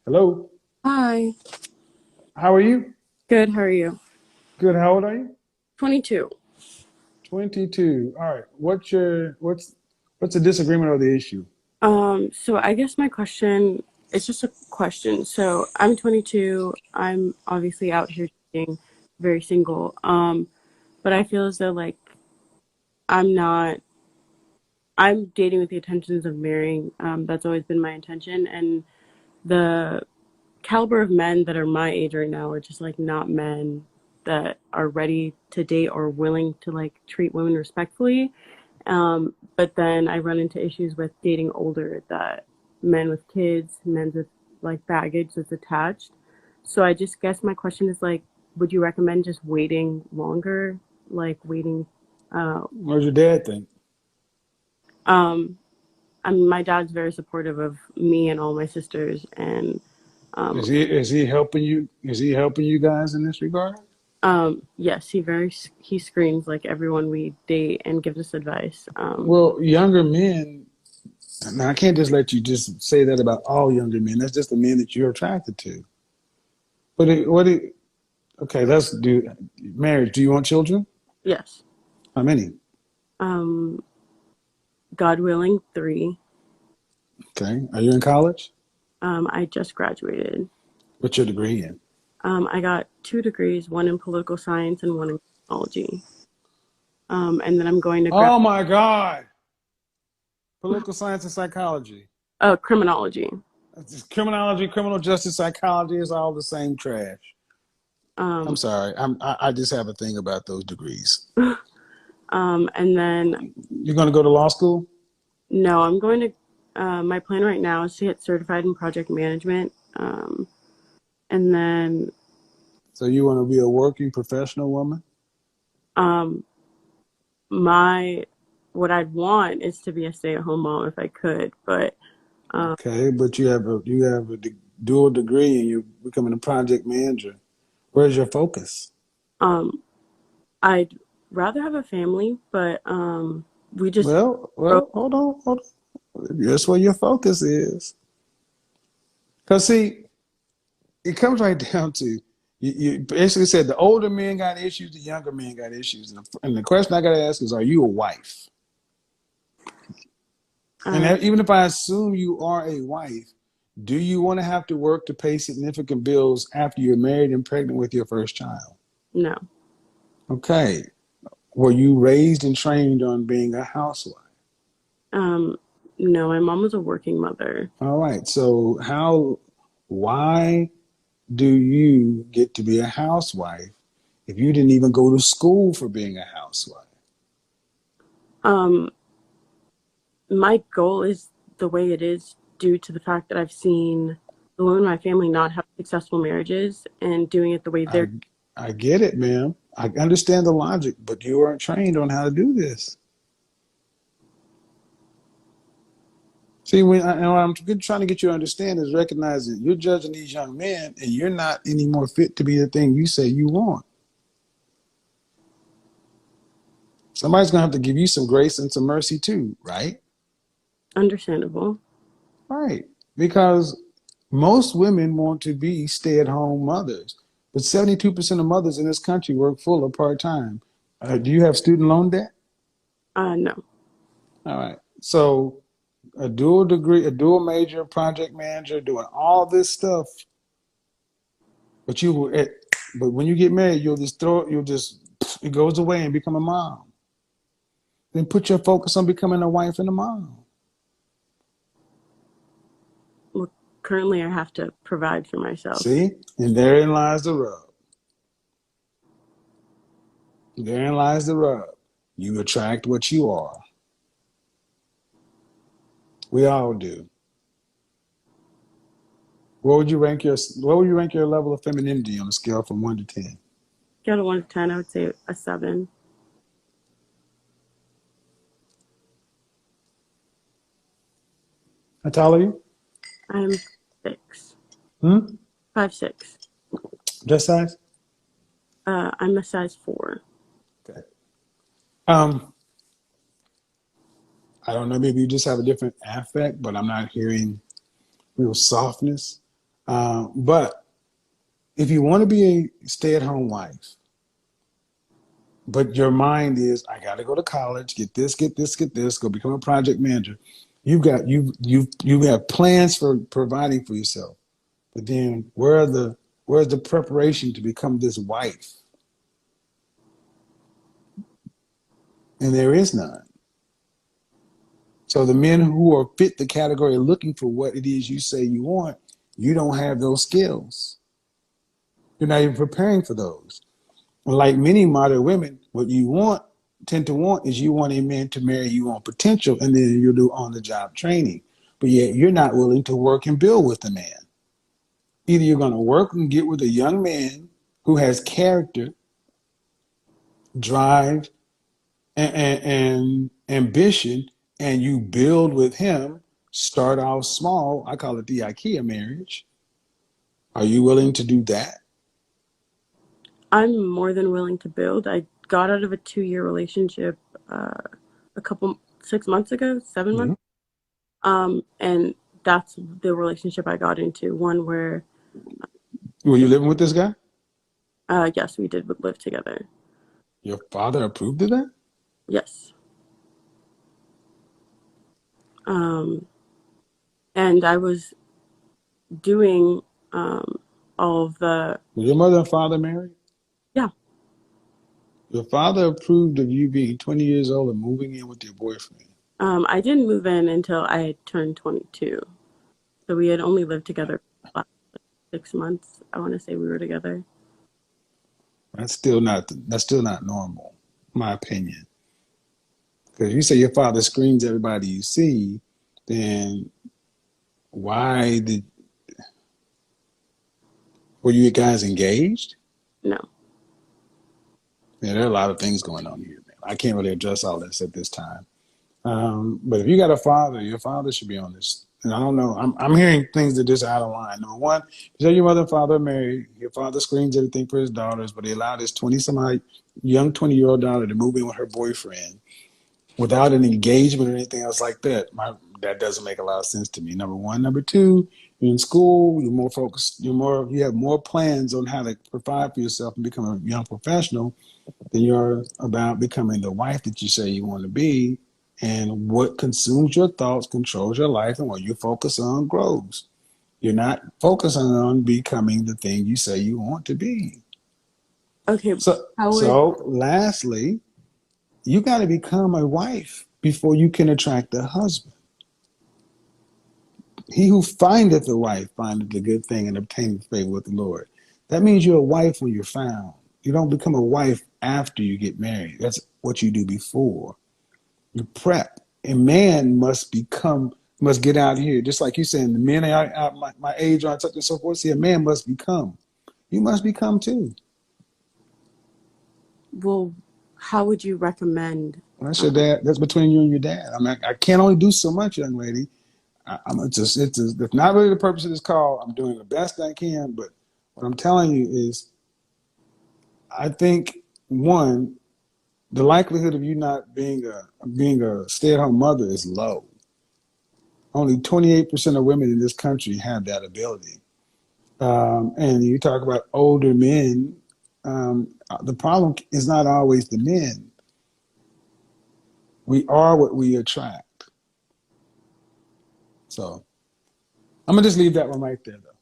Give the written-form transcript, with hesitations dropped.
Hello. Hi. How are you? Good. How are you? Good. How old are you? 22. 22. All right. What's the disagreement or the issue? So I guess my question it's just a question. So I'm 22. I'm obviously out here dating, very single. But I feel as though like I'm not I'm dating with the intentions of marrying. That's always been my intention. And the caliber of men that are my age right now are just like not men that are ready to date or willing to like treat women respectfully. But then I run into issues with dating older that men with kids, men with like baggage that's attached. So I just guess my question is like, would you recommend just waiting longer? Like waiting, uh, What does your dad think? um, I mean, my dad's very supportive of me and all my sisters, and Is um, he helping you? Is he helping you guys in this regard? yes, he screens like everyone we date and gives us advice. Well, younger men. Now, I can't just let you just say that about all younger men. That's just the men that you're attracted to. But okay, let's do marriage. Do you want children? Yes. How many? Um, God willing, 3. Okay. Are you in college? I just graduated. What's your degree in? I got 2 degrees, one in political science and one in criminology. And then I'm going to Oh my God. Political science and psychology. criminology. Criminology, criminal justice, psychology is all the same trash. I'm Um, sorry. I just have a thing about those degrees. and then You're going to go to law school? no, I'm going to. My plan right now is to get certified in project management. And then So you want to be a working professional woman? um, my what I'd want is to be a stay-at-home mom if I could, but um, Okay, but you have a dual degree and you're becoming a project manager. Where's your focus? um, I'd rather have a family, but we just Hold on. That's where your focus is. Because see, it comes right down to you basically said the older men got issues, the younger men got issues. And the question I got to ask is, are you a wife? And uh, even if I assume you are a wife, do you want to have to work to pay significant bills after you're married and pregnant with your first child? no. Okay. Were you raised and trained on being a housewife? Um, no, my mom was a working mother. All right. So why do you get to be a housewife if you didn't even go to school for being a housewife? Um, my goal is the way it is due to the fact that I've seen the women in my family not have successful marriages and doing it the way I they're. I get it, ma'am. I understand the logic, but you weren't trained on how to do this. See, and what I'm trying to get you to understand is recognizing you're judging these young men, and you're not any more fit to be the thing you say you want. Somebody's gonna have to give you some grace and some mercy too, right? Understandable. Right. Because most women want to be stay-at-home mothers, but 72% of mothers in this country work full or part-time. Do you have student loan debt? No. All right. So a dual degree, a dual major, project manager, doing all this stuff, but but when you get married, you'll just it goes away and become a mom. Then put your focus on becoming a wife and a mom. Well, currently I have to provide for myself. See, and therein lies the rub. Therein lies the rub. You attract what you are. We all do. What would you rank your level of femininity on a scale from 1 to 10? Scale of 1 to 10, I would say a 7. How tall are you? I'm 6. Hmm? 5'6". Dress size? I'm a size 4. Okay. Um, I don't know, maybe you just have a different affect, but I'm not hearing real softness. But if you want to be a stay-at-home wife, but your mind is, I got to go to college, get this, get this, get this, go become a project manager. You have plans for providing for yourself, but then where's the preparation to become this wife? And there is none. So the men who are fit the category of looking for what it is you say you want, you don't have those skills. You're not even preparing for those. Like many modern women, what you tend to want is you want a man to marry you on potential, and then you'll do on the job training. But yet you're not willing to work and build with the man. Either you're going to work and get with a young man who has character, drive, and ambition, and you build with him, start off small. I call it the IKEA marriage. Are you willing to do that? I'm more than willing to build. I got out of a 2-year relationship uh, a couple 6 months ago, 7 months. Mm-hmm. And that's the relationship I got into. One where, Were you living with this guy? yes, we did live together. Your father approved of that? Yes. Um, and I was doing all of the, Were your mother and father married? yeah. Your father approved of you being 20 years old and moving in with your boyfriend. I didn't move in until I had turned 22. So we had only lived together for about 6 months. I want to say we were together. That's still not normal, in my opinion. Because you say your father screens everybody you see, then why did were you guys engaged? No. Yeah, there are a lot of things going on here, man. I can't really address all this at this time. But if you got a father, your father should be on this. And I don't know. I'm hearing things that just out of line. Number one, you say your mother and father are married. Your father screens everything for his daughters, but he allowed his 20 some odd young 20-year-old daughter to move in with her boyfriend without an engagement or anything else like that. That doesn't make a lot of sense to me. Number one. Number two, you're in school, you're more focused, you have more plans on how to provide for yourself and become a young professional than you're about becoming the wife that you say you want to be. And what consumes your thoughts controls your life, and what you focus on grows. You're not focusing on becoming the thing you say you want to be. Okay. So, How would, so lastly, you got to become a wife before you can attract a husband. He who findeth a wife findeth a good thing and obtaineth favor with the Lord. That means you're a wife when you're found. You don't become a wife after you get married. That's what you do before. You prep. A man must get out here, just like you saying, the men are out my age are such and so forth. See, a man must become. You must become too. well, how would you recommend? That's your Um, dad. That's between you and your dad. I mean, I can't only do so much, young lady. It's not really the purpose of this call. I'm doing the best I can, but what I'm telling you is, I think one, the likelihood of you not being a stay-at-home mother is low. Only 28% of women in this country have that ability. And you talk about older men. The problem is not always the men. We are what we attract. So I'm gonna just leave that one right there, though.